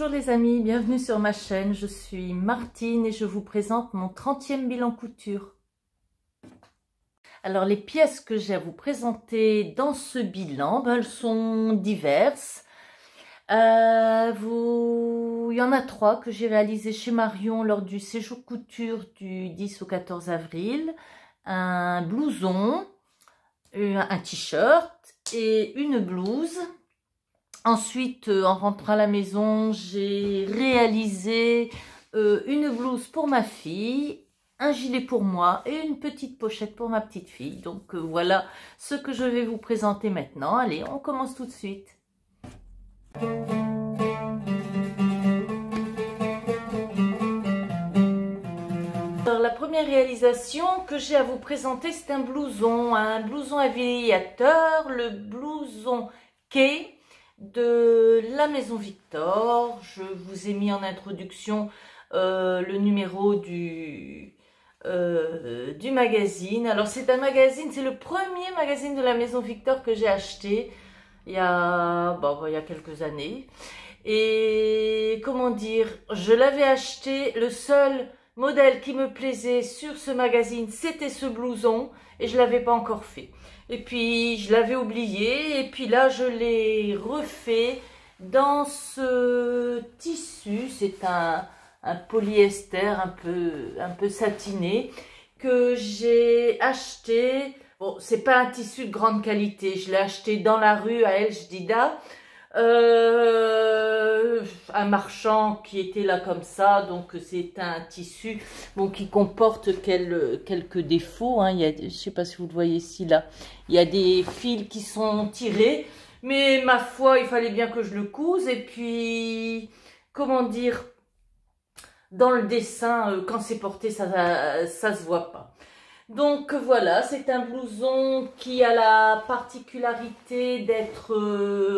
Bonjour les amis, bienvenue sur ma chaîne, je suis Martine et je vous présente mon 30e bilan couture. Alors les pièces que j'ai à vous présenter dans ce bilan, elles sont diverses. Il y en a 3 que j'ai réalisées chez Marion lors du séjour couture du 10 au 14 avril. Un blouson, un t-shirt et une blouse. Ensuite, en rentrant à la maison, j'ai réalisé une blouse pour ma fille, un gilet pour moi et une petite pochette pour ma petite fille. Donc voilà ce que je vais vous présenter maintenant. Allez, on commence tout de suite. Alors, la première réalisation que j'ai à vous présenter, c'est un blouson aviateur, le blouson Kay de la Maison Victor. Je vous ai mis en introduction le numéro du magazine. Alors c'est un magazine, c'est le premier magazine de la Maison Victor que j'ai acheté il y a quelques années. Et comment dire, je l'avais acheté, le seul modèle qui me plaisait sur ce magazine, c'était ce blouson et je l'avais pas encore fait. Et puis je l'avais oublié et puis là je l'ai refait dans ce tissu. C'est un polyester un peu satiné que j'ai acheté. Bon, c'est pas un tissu de grande qualité, je l'ai acheté dans la rue à El Jdida. Un marchand qui était là comme ça, donc c'est un tissu bon, qui comporte quelques défauts, hein. Je sais pas si vous le voyez ici, là, il y a des fils qui sont tirés, mais ma foi, il fallait bien que je le couse, et puis, comment dire, dans le dessin, quand c'est porté, ça se voit pas. Donc voilà, c'est un blouson qui a la particularité d'être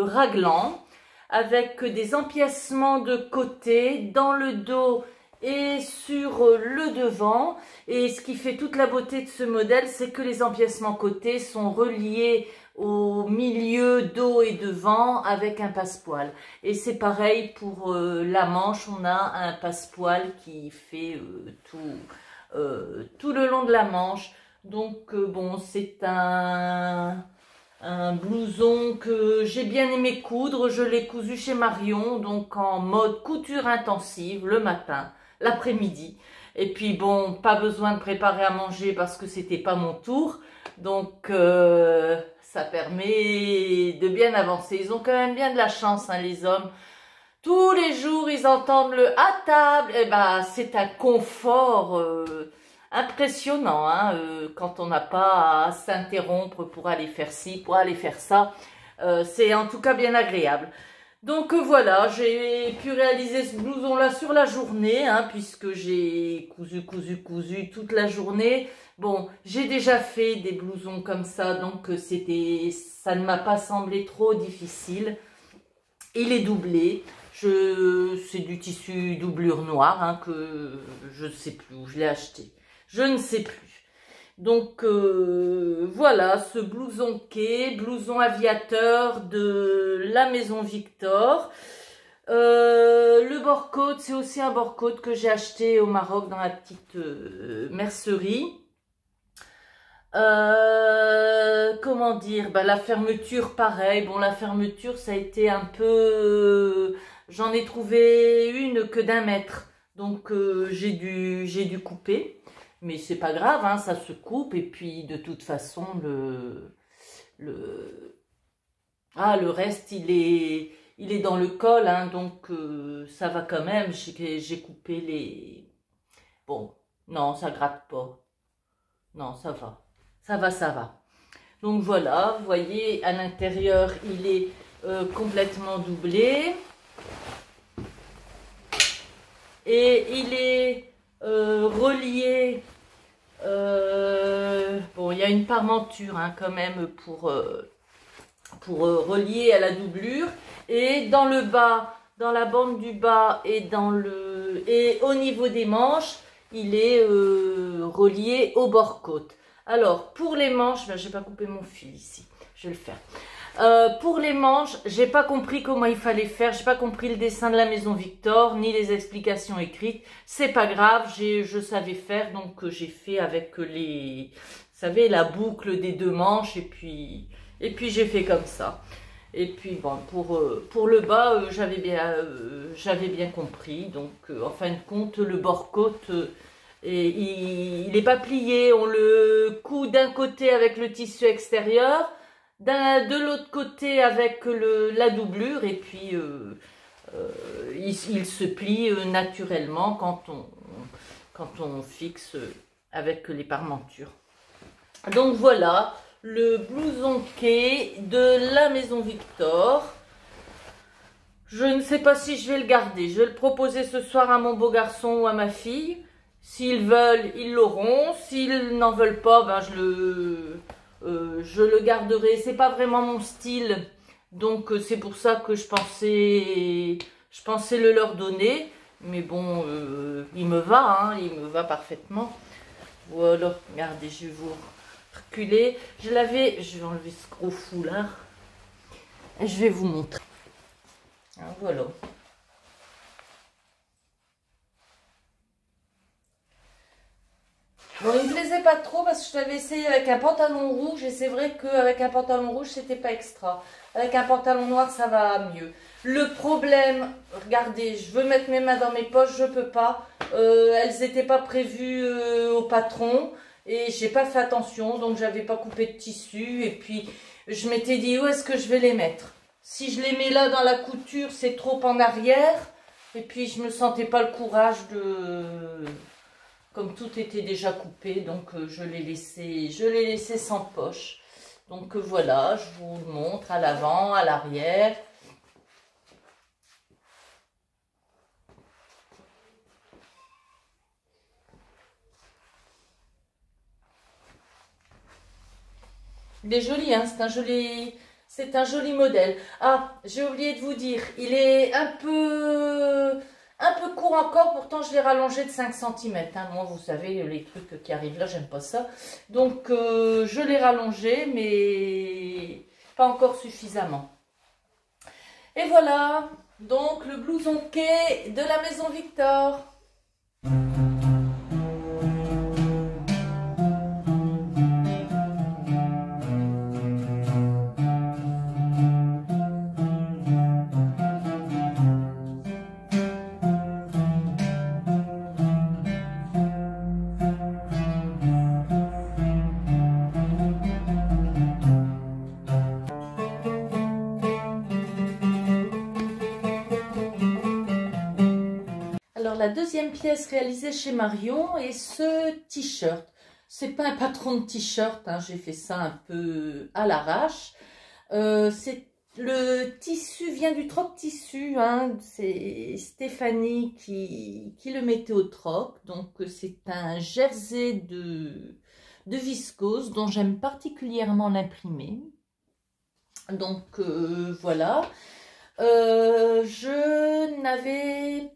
raglant, avec des empiècements de côté, dans le dos et sur le devant. Et ce qui fait toute la beauté de ce modèle, c'est que les empiècements côté sont reliés au milieu, dos et devant avec un passepoil. Et c'est pareil pour la manche, on a un passepoil qui fait tout le long de la manche. Donc bon, c'est un blouson que j'ai bien aimé coudre. Je l'ai cousu chez Marion, donc en mode couture intensive le matin, l'après-midi. Et puis bon, pas besoin de préparer à manger parce que c'était pas mon tour. Donc ça permet de bien avancer. Ils ont quand même bien de la chance, hein, les hommes. Tous les jours, ils entendent le « à table ». Eh ben, c'est un confort impressionnant, hein, quand on n'a pas à s'interrompre pour aller faire ci, pour aller faire ça. C'est en tout cas bien agréable. Donc voilà, j'ai pu réaliser ce blouson-là sur la journée, hein, puisque j'ai cousu toute la journée. Bon, j'ai déjà fait des blousons comme ça, donc ça ne m'a pas semblé trop difficile. Il est doublé. C'est du tissu doublure noire, hein, que je ne sais plus où je l'ai acheté. Je ne sais plus. Donc voilà, ce blouson Kay, blouson aviateur de la Maison Victor. Le bord-côte, c'est aussi un bord-côte que j'ai acheté au Maroc dans la petite mercerie. Comment dire, la fermeture pareil. Bon, la fermeture ça a été un peu j'en ai trouvé une que d'1 mètre, donc j'ai dû couper, mais c'est pas grave, hein, ça se coupe. Et puis de toute façon le reste il est dans le col, hein, donc ça va quand même. J'ai coupé les... Bon, non, ça gratte pas, non, ça va. Ça va. Donc voilà, vous voyez, à l'intérieur, il est complètement doublé. Et il est relié. Bon, il y a une parmenture, hein, quand même pour relier à la doublure. Et dans le bas, dans la bande du bas et au niveau des manches, il est relié au bord-côte. Alors, pour les manches, je n'ai pas coupé mon fil ici. je vais le faire. Pour les manches, j'ai pas compris comment il fallait faire. J'ai pas compris le dessin de la maison Victor, ni les explications écrites. C'est pas grave, je savais faire, donc j'ai fait avec les, vous savez, la boucle des deux manches, et puis j'ai fait comme ça. Et puis bon, pour le bas, j'avais bien compris. Donc en fin de compte, le bord-côte, il n'est pas plié. On le coud d'un côté avec le tissu extérieur, de l'autre côté avec la doublure, et puis il se plie naturellement quand on fixe avec les parmentures. Donc voilà le blouson quai de la maison Victor. Je ne sais pas si je vais le garder. Je vais le proposer ce soir à mon beau garçon ou à ma fille. S'ils veulent, ils l'auront. S'ils n'en veulent pas, ben je le garderai. C'est pas vraiment mon style, donc c'est pour ça que je pensais le leur donner. Mais bon, il me va, hein, il me va parfaitement. Voilà, regardez, je vais vous reculer. Je vais enlever ce gros foulard et je vais vous montrer. Hein, voilà. Bon, il me plaisait pas trop parce que je l'avais essayé avec un pantalon rouge, et c'est vrai qu'avec un pantalon rouge, c'était pas extra. Avec un pantalon noir, ça va mieux. Le problème, regardez, je veux mettre mes mains dans mes poches, je peux pas. Elles n'étaient pas prévues au patron, et j'ai pas fait attention, donc j'avais pas coupé de tissu. Et puis je m'étais dit, où est-ce que je vais les mettre? Si je les mets là dans la couture, c'est trop en arrière. Et puis je me sentais pas le courage de... Comme tout était déjà coupé, donc je l'ai laissé sans poche. Donc voilà, je vous le montre à l'avant, à l'arrière. Il est joli, hein, c'est un joli modèle. Ah, j'ai oublié de vous dire, il est un peu court encore, pourtant je l'ai rallongé de 5 cm. Hein. Moi, vous savez, les trucs qui arrivent là, j'aime pas ça. Donc, je l'ai rallongé, mais pas encore suffisamment. Et voilà, donc le blouson quai de la maison Victor. La deuxième pièce réalisée chez Marion est ce t-shirt. C'est pas un patron de t-shirt, hein, j'ai fait ça un peu à l'arrache. Le tissu vient du Troc Tissu, hein, c'est Stéphanie qui le mettait au troc. Donc c'est un jersey de viscose dont j'aime particulièrement l'imprimer. Donc voilà. Je n'avais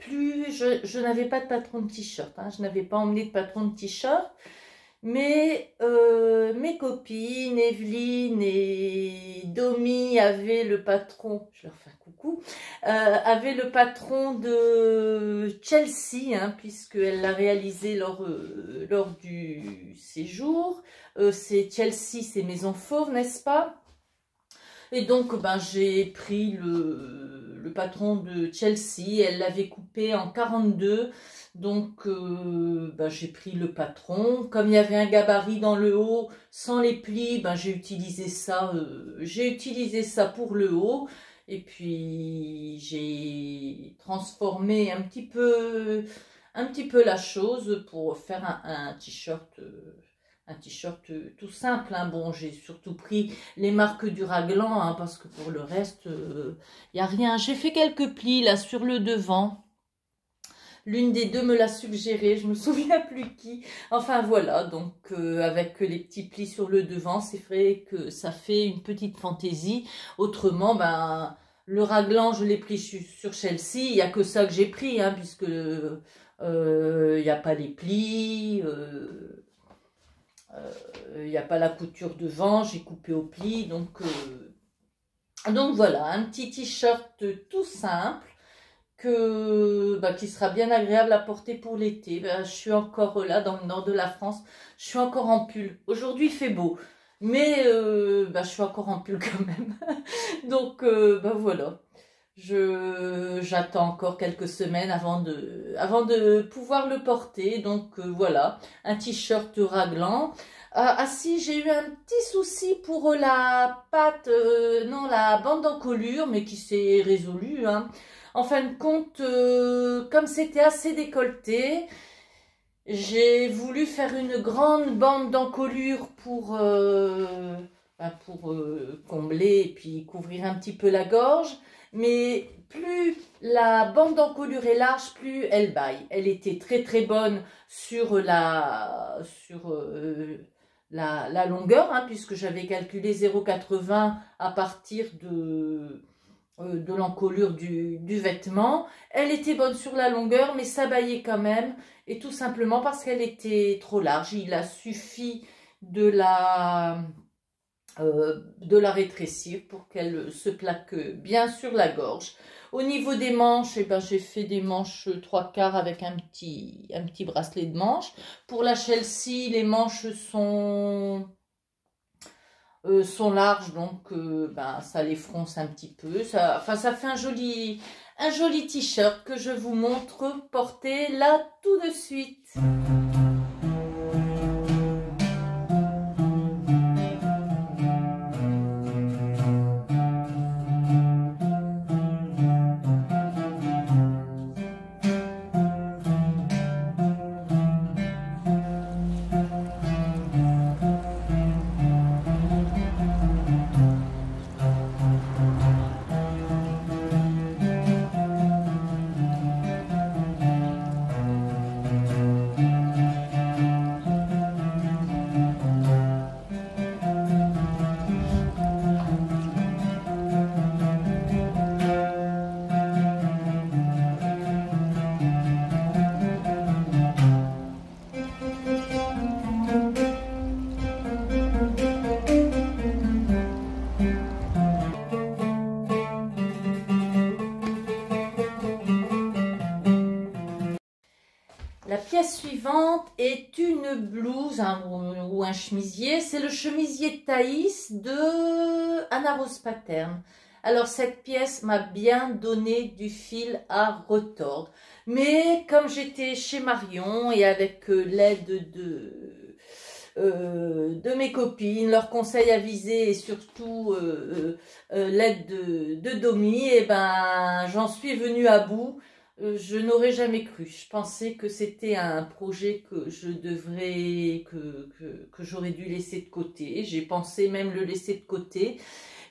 pas de patron de t-shirt, hein. Je n'avais pas emmené de patron de t-shirt, mais mes copines, Evelyne et Domi avaient le patron, je leur fais un coucou, avaient le patron de Chelsea, hein, puisqu'elle l'a réalisé lors du séjour. C'est Chelsea, c'est Maison Fauve, n'est-ce pas? Et donc, ben, j'ai pris le patron de Chelsea. Elle l'avait coupé en 42. Donc, ben, j'ai pris le patron. Comme il y avait un gabarit dans le haut, sans les plis, ben, j'ai utilisé ça pour le haut. Et puis, j'ai transformé un petit peu la chose pour faire un t-shirt... un t-shirt tout simple, hein. Bon, j'ai surtout pris les marques du raglan, hein, parce que pour le reste, il n'y a rien. J'ai fait quelques plis là sur le devant. L'une des deux me l'a suggéré, je me souviens plus qui. Enfin voilà, donc avec les petits plis sur le devant, c'est vrai que ça fait une petite fantaisie. Autrement, ben, le raglan, je l'ai pris sur Chelsea. Il n'y a que ça que j'ai pris, hein, puisque il n'y a pas les plis... Il n'y a pas la couture devant, j'ai coupé au pli. Donc voilà, un petit t-shirt tout simple qui sera bien agréable à porter pour l'été. Je suis encore là dans le nord de la France, je suis encore en pull. Aujourd'hui il fait beau, mais je suis encore en pull quand même. Donc voilà, j'attends encore quelques semaines avant de pouvoir le porter. Donc voilà, un t-shirt raglan. Ah si, j'ai eu un petit souci pour la patte, non, la bande d'encolure, mais qui s'est résolue, hein. En fin de compte, comme c'était assez décolleté, j'ai voulu faire une grande bande d'encolure pour combler et puis couvrir un petit peu la gorge. Mais plus la bande d'encolure est large, plus elle baille. Elle était très très bonne sur la longueur, hein, puisque j'avais calculé 0,80 à partir de l'encolure du vêtement. Elle était bonne sur la longueur, mais ça baillait quand même, et tout simplement parce qu'elle était trop large. Il a suffi de la rétrécir pour qu'elle se plaque bien sur la gorge. Au niveau des manches, j'ai fait des manches 3/4 avec un petit bracelet de manches. Pour la Chelsea, les manches sont larges, donc ça les fronce un petit peu. Ça fait un joli t-shirt que je vous montre porter là tout de suite. La pièce suivante est une blouse, hein, ou un chemisier. C'est le chemisier Thaïs de Anna Rose Pattern. Alors cette pièce m'a bien donné du fil à retordre. Mais comme j'étais chez Marion et avec l'aide de mes copines, leurs conseils avisés et surtout l'aide de Domi, et j'en suis venue à bout. Je n'aurais jamais cru. Je pensais que c'était un projet que j'aurais dû laisser de côté. J'ai pensé même le laisser de côté.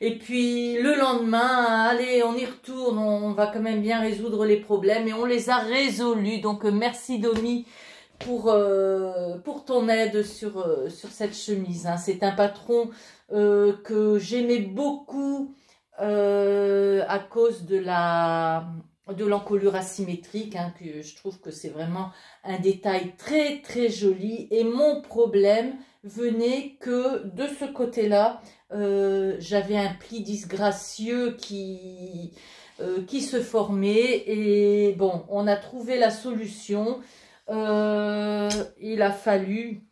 Et puis le lendemain, allez, on y retourne, on va quand même bien résoudre les problèmes, et on les a résolus. Donc merci Domi pour ton aide sur cette chemise, hein. C'est un patron que j'aimais beaucoup à cause de l'encolure asymétrique, hein, que je trouve que c'est vraiment un détail très très joli. Et mon problème venait que de ce côté-là, j'avais un pli disgracieux qui se formait. Et bon, on a trouvé la solution. Il a fallu,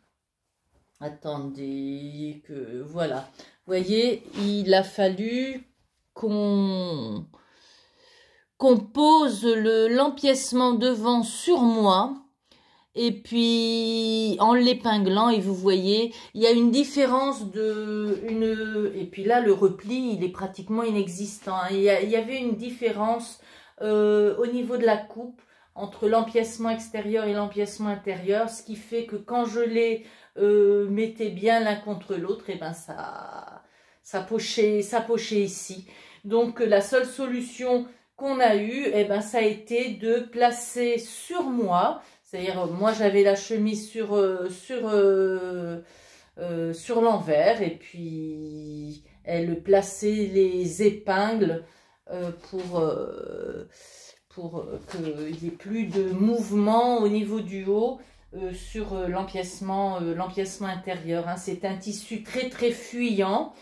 attendez, que voilà, vous voyez, il a fallu qu'on pose l'empiècement devant sur moi, et puis en l'épinglant, et vous voyez, il y a une différence et puis là le repli il est pratiquement inexistant, hein. Il y avait une différence au niveau de la coupe entre l'empiècement extérieur et l'empiècement intérieur, ce qui fait que quand je les mettais bien l'un contre l'autre, et ça pochait ici. Donc la seule solution qu'on a eue, ça a été de placer sur moi, c'est-à-dire moi j'avais la chemise sur l'envers, et puis elle plaçait les épingles pour qu'il n'y ait plus de mouvement au niveau du haut. sur l'empiècement intérieur. Hein. C'est un tissu très très fuyant.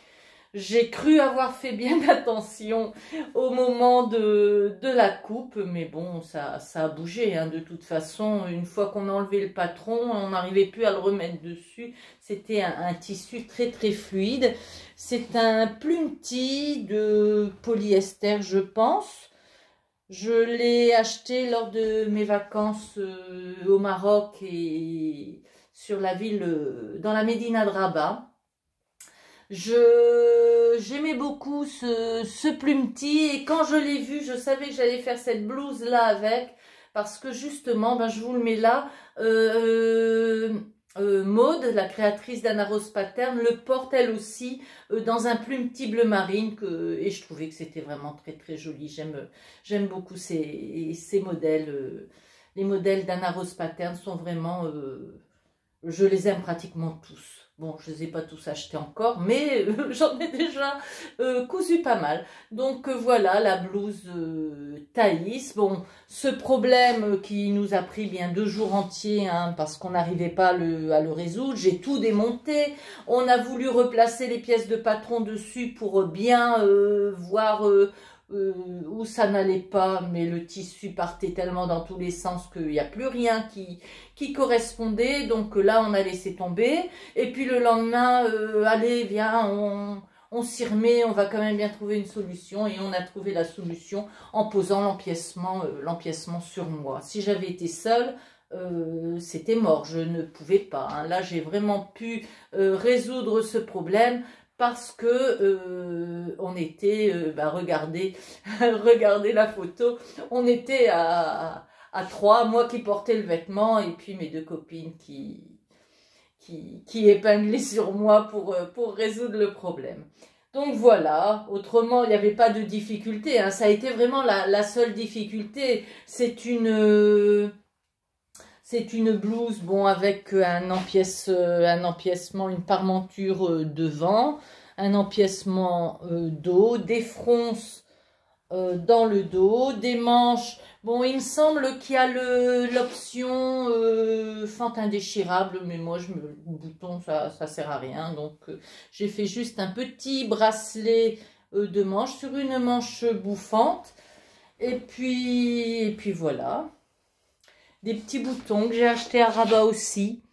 J'ai cru avoir fait bien attention au moment de la coupe, mais bon, ça a bougé. Hein. De toute façon, une fois qu'on a enlevé le patron, on n'arrivait plus à le remettre dessus. C'était un tissu très très fluide. C'est un plumetis de polyester, je pense. Je l'ai acheté lors de mes vacances au Maroc et sur la ville, dans la Médina de Rabat. J'aimais beaucoup ce plumetis et quand je l'ai vu, je savais que j'allais faire cette blouse là avec parce que justement, ben, je vous le mets là, Maude, la créatrice d'Anna Rose Pattern, le porte elle aussi dans un plumetis bleu marine et je trouvais que c'était vraiment très très joli. J'aime beaucoup ces modèles. Les modèles d'Anna Rose Pattern sont vraiment, je les aime pratiquement tous. Bon, je ne les ai pas tous achetés encore, mais j'en ai déjà cousu pas mal. Donc voilà, la blouse Thaïs. Bon, ce problème qui nous a pris bien 2 jours entiers, hein, parce qu'on n'arrivait pas à le résoudre. J'ai tout démonté. On a voulu replacer les pièces de patron dessus pour bien voir où ça n'allait pas, mais le tissu partait tellement dans tous les sens qu'il n'y a plus rien qui correspondait. Donc là, on a laissé tomber. Et puis le lendemain, allez, viens, on s'y remet, on va quand même bien trouver une solution. Et on a trouvé la solution en posant l'empiècement sur moi. Si j'avais été seule, c'était mort, je ne pouvais pas. Hein. Là, j'ai vraiment pu résoudre ce problème. Parce que on était, regardez la photo, on était à 3, moi qui portais le vêtement et puis mes 2 copines qui épinglaient sur moi pour résoudre le problème. Donc voilà, autrement il n'y avait pas de difficulté, hein. Ça a été vraiment la seule difficulté. C'est une blouse, bon, avec un empiècement, une parmenture devant, un empiècement dos, des fronces dans le dos, des manches. Bon, il me semble qu'il y a l'option fente indéchirable, mais moi, le bouton, ça sert à rien. Donc, j'ai fait juste un petit bracelet de manche sur une manche bouffante. Et puis voilà. Des petits boutons que j'ai achetés à Rabat aussi,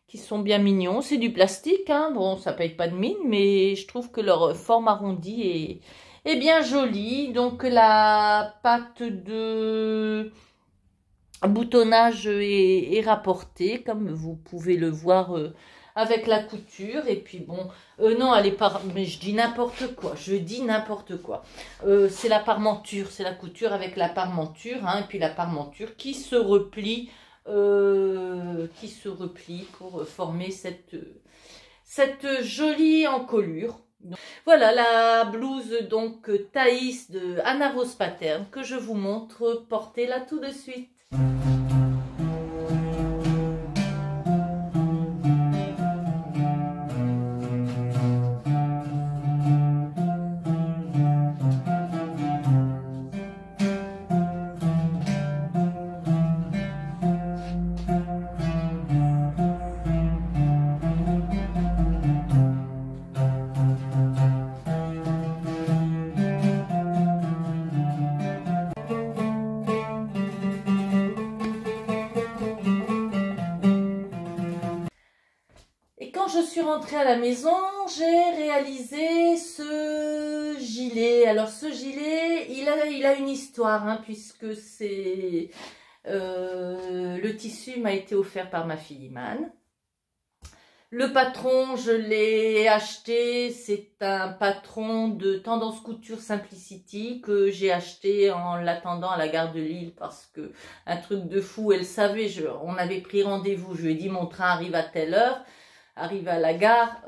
qui sont bien mignons. C'est du plastique, hein. Bon, ça paye pas de mine, mais je trouve que leur forme arrondie est bien jolie. Donc la patte de boutonnage est rapportée, comme vous pouvez le voir avec la couture. Et puis bon, non, elle est pas, mais je dis n'importe quoi, c'est la parmenture, c'est la couture avec la parmenture, hein, et puis la parmenture qui se replie pour former cette jolie encolure. Donc, voilà la blouse donc Thaïs de Anna Rose Pattern que je vous montre portée là tout de suite. Je suis rentrée à la maison, j'ai réalisé ce gilet. Alors ce gilet, il a une histoire, hein, puisque c'est le tissu m'a été offert par ma fille Iman. Le patron, je l'ai acheté, c'est un patron de Tendance Couture Simplicity que j'ai acheté en l'attendant à la gare de Lille parce que un truc de fou, elle savait, on avait pris rendez-vous, je lui ai dit mon train arrive à telle heure. Arrive à la gare,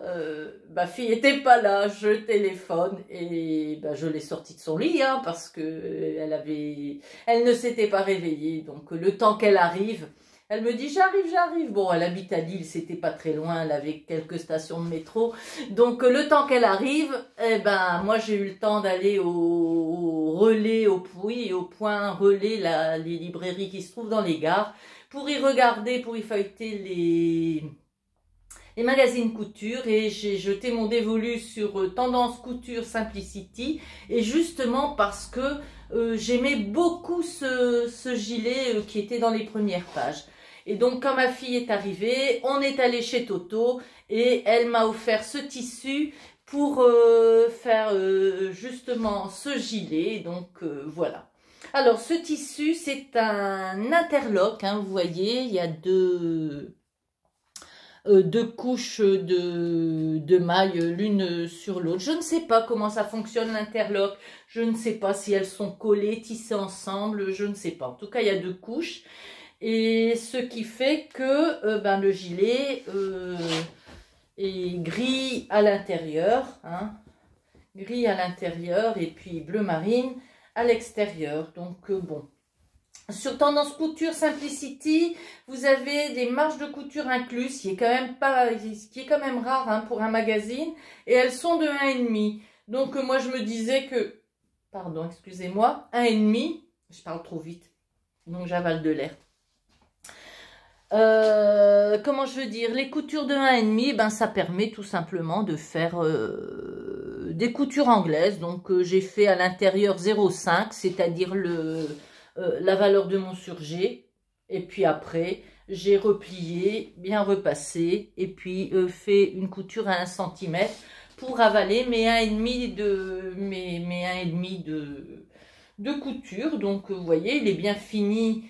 ma fille était pas là, je téléphone et je l'ai sortie de son lit, hein, parce que elle ne s'était pas réveillée. Donc le temps qu'elle arrive, elle me dit j'arrive. Bon, elle habite à Lille, c'était pas très loin, elle avait quelques stations de métro. Donc le temps qu'elle arrive, moi j'ai eu le temps d'aller au relais, au point relais, les librairies qui se trouvent dans les gares, pour y regarder, pour y feuilleter les magazines couture, et j'ai jeté mon dévolu sur Tendance Couture Simplicity, et justement parce que j'aimais beaucoup ce gilet qui était dans les premières pages. Et donc quand ma fille est arrivée, on est allé chez Toto et elle m'a offert ce tissu pour faire justement ce gilet. Donc voilà. Alors ce tissu, c'est un interlock, hein, vous voyez, il y a deux couches de mailles l'une sur l'autre. Je ne sais pas comment ça fonctionne l'interlock, je ne sais pas si elles sont collées, tissées ensemble, je ne sais pas. En tout cas, il y a deux couches, et ce qui fait que le gilet est gris à l'intérieur, hein, gris à l'intérieur, et puis bleu marine à l'extérieur. Donc bon. Sur Tendance Couture Simplicity, vous avez des marges de couture incluses, qui est quand même rare, hein, pour un magazine, et elles sont de 1,5. Donc moi je me disais que, pardon, excusez-moi, 1,5, je parle trop vite, donc j'avale de l'air. Comment je veux dire, les coutures de 1,5, ben ça permet tout simplement de faire des coutures anglaises. Donc j'ai fait à l'intérieur 0,5, c'est-à-dire la valeur de mon surjet, et puis après j'ai replié, bien repassé, et puis fait une couture à 1 cm pour avaler mes 1,5 de couture. Donc vous voyez, il est bien fini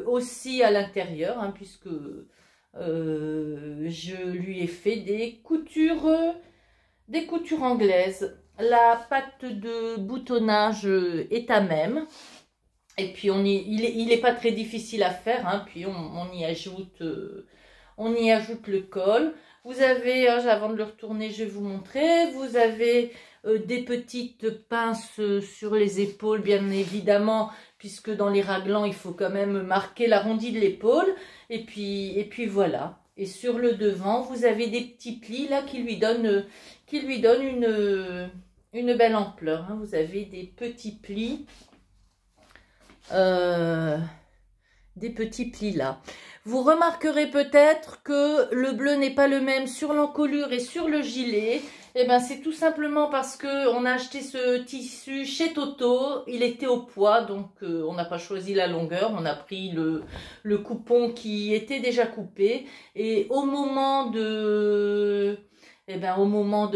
aussi à l'intérieur, hein, puisque je lui ai fait des coutures anglaises. La patte de boutonnage est à même. Et puis il est pas très difficile à faire, hein. Puis on y ajoute le col. Vous avez, avant de le retourner, je vais vous montrer. Vous avez des petites pinces sur les épaules, bien évidemment, puisque dans les raglans, il faut quand même marquer l'arrondi de l'épaule. Et puis voilà. Et sur le devant, vous avez des petits plis là qui lui donnent une belle ampleur, hein. Vous avez des petits plis. Là. Vous remarquerez peut-être que le bleu n'est pas le même sur l'encolure et sur le gilet. Et ben c'est tout simplement parce que on a acheté ce tissu chez Toto, il était au poids, donc on n'a pas choisi la longueur, on a pris le coupon qui était déjà coupé, et au moment de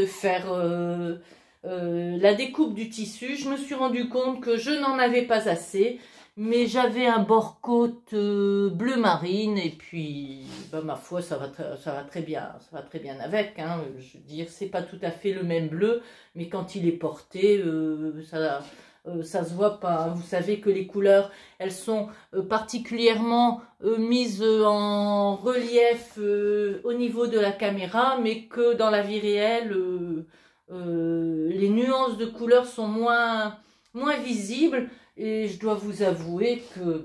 faire la découpe du tissu, je me suis rendu compte que je n'en avais pas assez. Mais j'avais un bord-côte bleu marine, et puis ma foi, ça va très bien avec, hein. Je veux dire, c'est pas tout à fait le même bleu, mais quand il est porté, ça se voit pas, hein. Vous savez que les couleurs, elles sont particulièrement mises en relief au niveau de la caméra, mais que dans la vie réelle, les nuances de couleurs sont moins visibles. Et je dois vous avouer que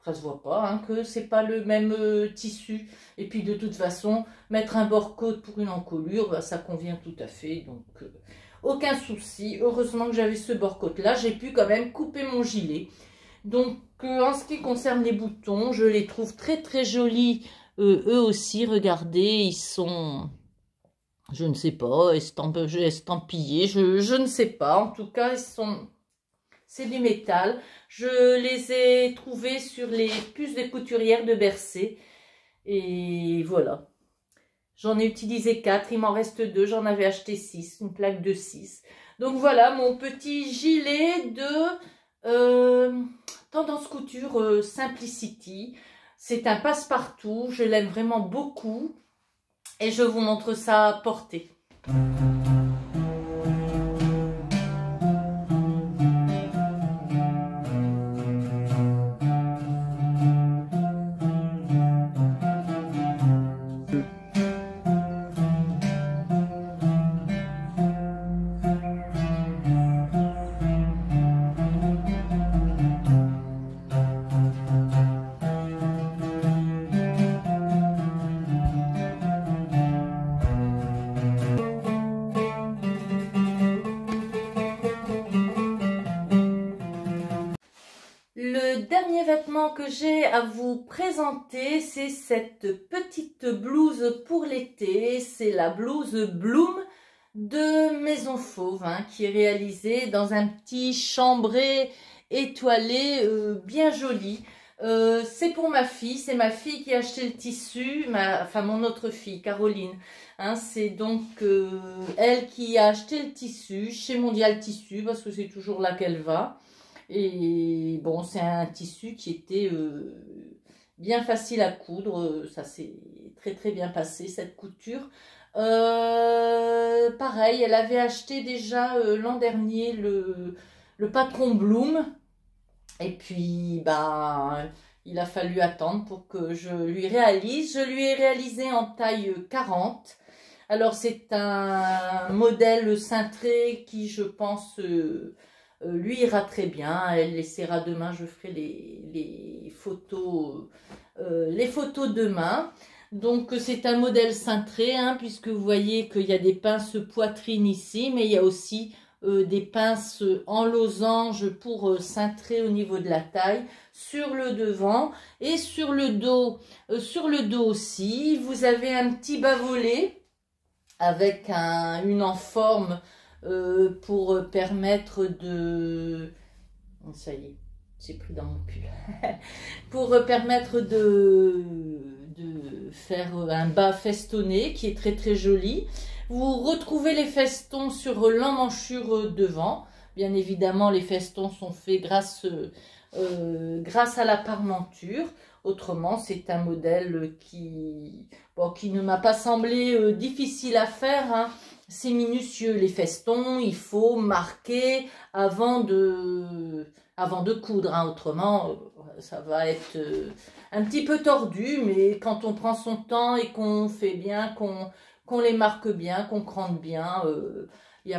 ça se voit pas, hein, que c'est pas le même tissu. Et puis de toute façon, mettre un bord-côte pour une encolure, ça convient tout à fait. Donc aucun souci. Heureusement que j'avais ce bord-côte là, j'ai pu quand même couper mon gilet. Donc en ce qui concerne les boutons, je les trouve très très jolis eux aussi. Regardez, ils sont, je ne sais pas, estampillés, je ne sais pas. En tout cas, c'est du métal. Je les ai trouvés sur les puces de couturière de Bercé. Et voilà. J'en ai utilisé 4, il m'en reste 2. J'en avais acheté 6, une plaque de 6. Donc voilà mon petit gilet de Tendance Couture Simplicity. C'est un passe-partout. Je l'aime vraiment beaucoup. Et je vous montre ça porté. que j'ai à vous présenter, c'est cette petite blouse pour l'été. C'est la blouse Bloom de Maison Fauve, hein, qui est réalisée dans un petit chambray étoilé bien joli. C'est pour ma fille, c'est ma fille qui a acheté le tissu, enfin mon autre fille, Caroline. Hein, c'est donc elle qui a acheté le tissu chez Mondial Tissu, parce que c'est toujours là qu'elle va. Et bon, c'est un tissu qui était bien facile à coudre, ça s'est très très bien passé cette couture. Pareil, elle avait acheté déjà l'an dernier le patron Bloom. Et puis, bah, il a fallu attendre pour que je lui réalise. Je lui ai réalisé en taille 40. Alors, c'est un modèle cintré qui, je pense, lui ira très bien. Elle laissera demain, je ferai les photos demain. Donc, c'est un modèle cintré, hein, puisque vous voyez qu'il y a des pinces poitrine ici, mais il y a aussi des pinces en losange pour cintrer au niveau de la taille sur le devant et sur le dos aussi. Vous avez un petit bas-volé avec une enforme pour permettre de... Ça y est, j'ai pris dans mon pull. Pour permettre de faire un bas festonné qui est très très joli. Vous retrouvez les festons sur l'emmanchure devant. Bien évidemment, les festons sont faits grâce à la parmenture. Autrement, c'est un modèle qui ne m'a pas semblé difficile à faire, hein. C'est minutieux, les festons, il faut marquer avant de coudre, hein. Autrement, ça va être un petit peu tordu, mais quand on prend son temps et qu'on fait bien, qu'on les marque bien, qu'on crante bien, il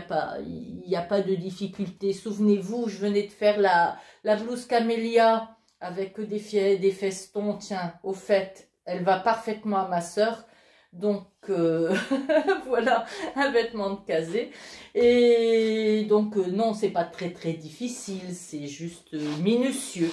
n'y a pas de difficulté. Souvenez-vous, je venais de faire la blouse camélia avec des festons. Tiens, au fait, elle va parfaitement à ma sœur. Donc, voilà, un vêtement de casé. Et donc, non, c'est pas très très difficile, c'est juste minutieux.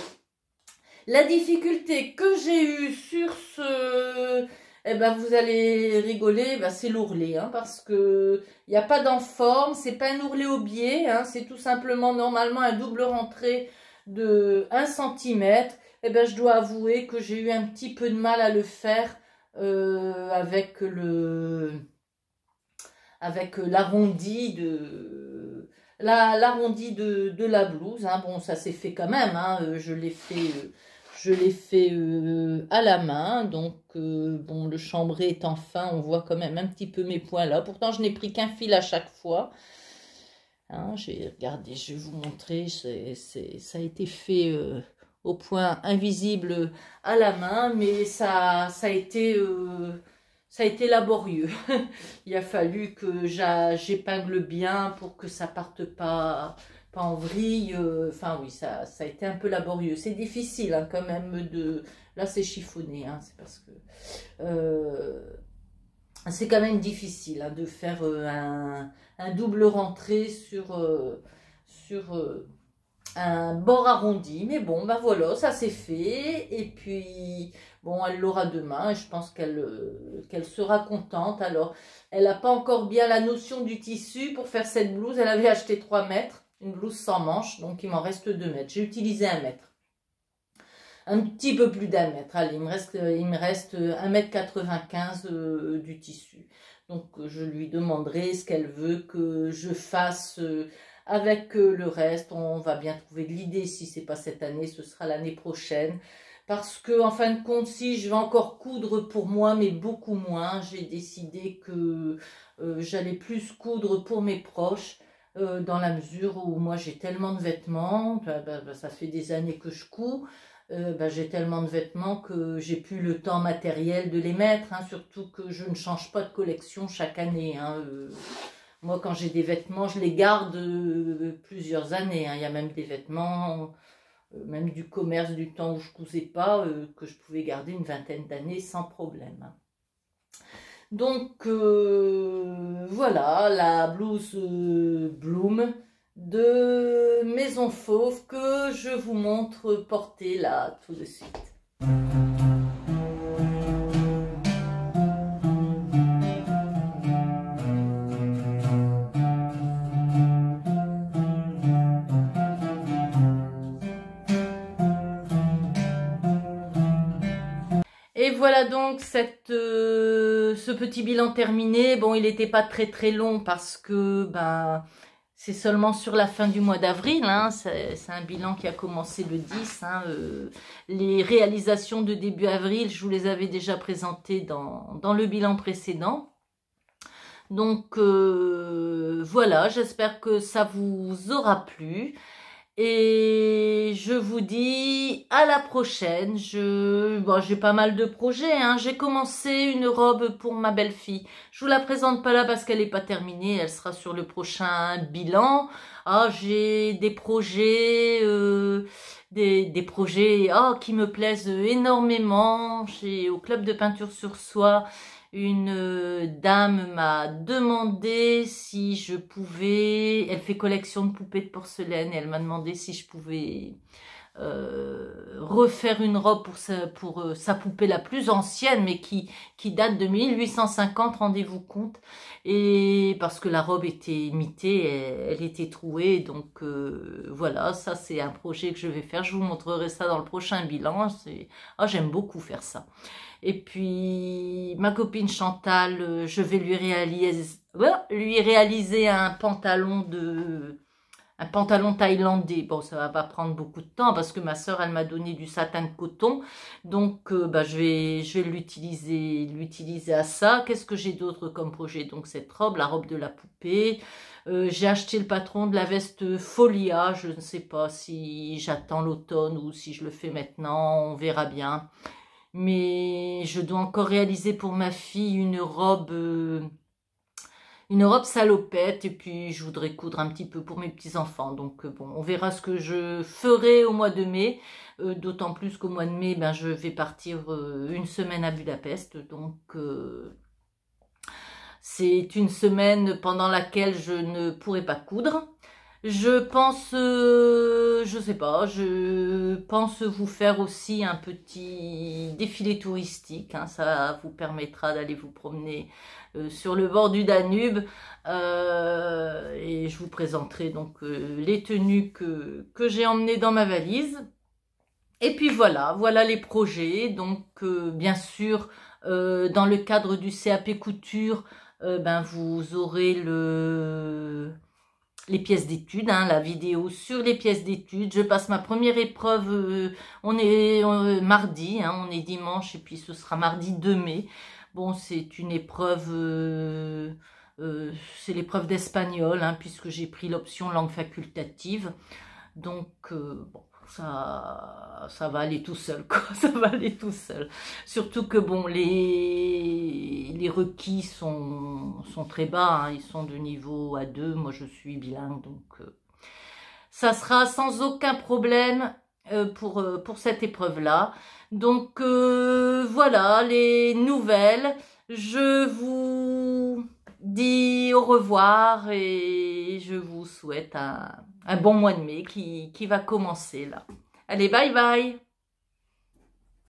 La difficulté que j'ai eue sur ce... Eh ben, vous allez rigoler, ben, c'est l'ourlet, hein, parce que il n'y a pas d'enforme, c'est pas un ourlet au biais, hein, c'est tout simplement normalement un double rentré de 1 cm. Eh ben, je dois avouer que j'ai eu un petit peu de mal à le faire avec l'arrondi de la blouse, hein. Bon, ça s'est fait quand même, hein, je l'ai fait à la main, donc bon, le chambray étant fin, on voit quand même un petit peu mes points là. Pourtant, je n'ai pris qu'un fil à chaque fois. Hein, regardez, je vais vous montrer, ça a été fait au point invisible à la main, mais ça a été laborieux. Il a fallu que j'épingle bien pour que ça parte pas en vrille. Enfin oui, ça a été un peu laborieux. C'est difficile, hein, quand même de... Là c'est chiffonné, hein, c'est parce que... c'est quand même difficile, hein, de faire un double rentré sur un bord arrondi. Mais bon, ben voilà, ça c'est fait. Et puis, bon, elle l'aura demain et je pense qu'elle sera contente. Alors, elle n'a pas encore bien la notion du tissu pour faire cette blouse. Elle avait acheté 3 mètres, une blouse sans manches, donc il m'en reste 2 mètres. J'ai utilisé 1 mètre. Un petit peu plus d'1 mètre. Allez, il me reste 1,95 m du tissu. Donc, je lui demanderai ce qu'elle veut que je fasse avec le reste. On va bien trouver de l'idée. Si ce n'est pas cette année, ce sera l'année prochaine. Parce que, en fin de compte, si je vais encore coudre pour moi, mais beaucoup moins, j'ai décidé que j'allais plus coudre pour mes proches. Dans la mesure où moi j'ai tellement de vêtements, ça fait des années que je couds. J'ai tellement de vêtements que j'ai plus le temps matériel de les mettre, hein, surtout que je ne change pas de collection chaque année, hein, moi quand j'ai des vêtements je les garde plusieurs années, hein. Il y a même des vêtements, même du commerce du temps où je cousais pas, que je pouvais garder une vingtaine d'années sans problème, hein. Donc voilà, la blouse Bloom de Maison Fauve que je vous montre porter là tout de suite. Et voilà donc ce petit bilan terminé. Bon, il n'était pas très long parce que c'est seulement sur la fin du mois d'avril. Hein. C'est un bilan qui a commencé le 10. Hein. Les réalisations de début avril, je vous les avais déjà présentées dans le bilan précédent. Donc voilà, j'espère que ça vous aura plu. Et je vous dis à la prochaine. J'ai pas mal de projets. Hein. J'ai commencé une robe pour ma belle-fille. Je vous la présente pas là parce qu'elle n'est pas terminée. Elle sera sur le prochain bilan. Ah, j'ai des projets, des projets qui me plaisent énormément. J'ai au club de peinture sur soie. Une dame m'a demandé si je pouvais, elle fait collection de poupées de porcelaine, et elle m'a demandé si je pouvais refaire une robe pour sa poupée la plus ancienne, mais qui date de 1850, rendez-vous compte, et parce que la robe était imitée, elle était trouée, donc voilà, ça c'est un projet que je vais faire, je vous montrerai ça dans le prochain bilan, j'aime beaucoup faire ça. Et puis, ma copine Chantal, je vais lui réaliser un pantalon thaïlandais. Bon, ça va pas prendre beaucoup de temps parce que ma soeur, elle m'a donné du satin de coton. Donc, je vais l'utiliser à ça. Qu'est-ce que j'ai d'autre comme projet? Donc, cette robe, la robe de la poupée. J'ai acheté le patron de la veste Folia. Je ne sais pas si j'attends l'automne ou si je le fais maintenant. On verra bien. Mais je dois encore réaliser pour ma fille une robe salopette, et puis je voudrais coudre un petit peu pour mes petits-enfants. Donc bon, on verra ce que je ferai au mois de mai, d'autant plus qu'au mois de mai, je vais partir une semaine à Budapest. Donc c'est une semaine pendant laquelle je ne pourrai pas coudre. Je pense, je sais pas, je pense vous faire aussi un petit défilé touristique. Hein, ça vous permettra d'aller vous promener sur le bord du Danube. Et je vous présenterai donc les tenues que j'ai emmenées dans ma valise. Et puis voilà les projets. Donc bien sûr, dans le cadre du CAP couture, vous aurez les pièces d'études, hein, la vidéo sur les pièces d'études. Je passe ma première épreuve, on est mardi, hein, on est dimanche, et puis ce sera mardi 2 mai. Bon, c'est une épreuve, c'est l'épreuve d'espagnol, hein, puisque j'ai pris l'option langue facultative. Donc, bon, ça va aller tout seul, quoi. Ça va aller tout seul. Surtout que, bon, les requis sont très bas, hein. Ils sont de niveau A2. Moi, je suis bilingue, donc ça sera sans aucun problème pour cette épreuve-là. Donc, voilà les nouvelles. Je vous dis au revoir et je vous souhaite un bon mois de mai qui va commencer là. Allez, bye bye!